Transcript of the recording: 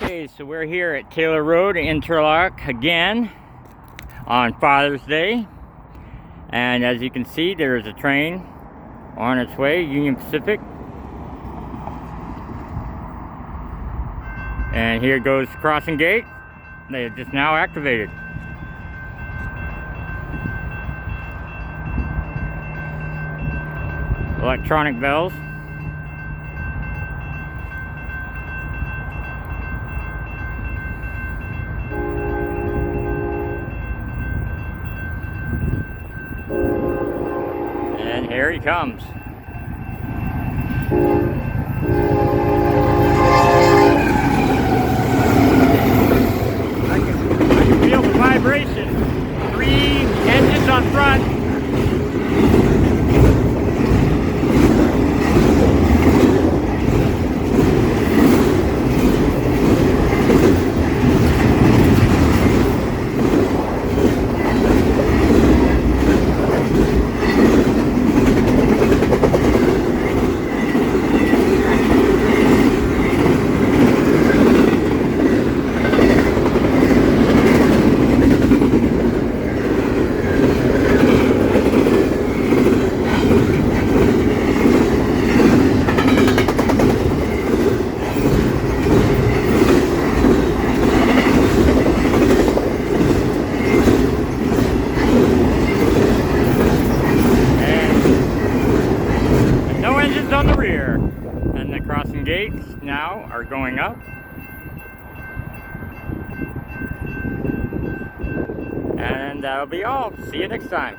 Okay, so we're here at Taylor Road in Turlock again on Father's Day, and as you can see, there's a train on its way, Union Pacific, and here goes the crossing gate. They have just now activated. Electronic bells. And here he comes. I can feel the vibration. 3 engines on front. On the rear, and the crossing gates now are going up, and that'll be all. See you next time.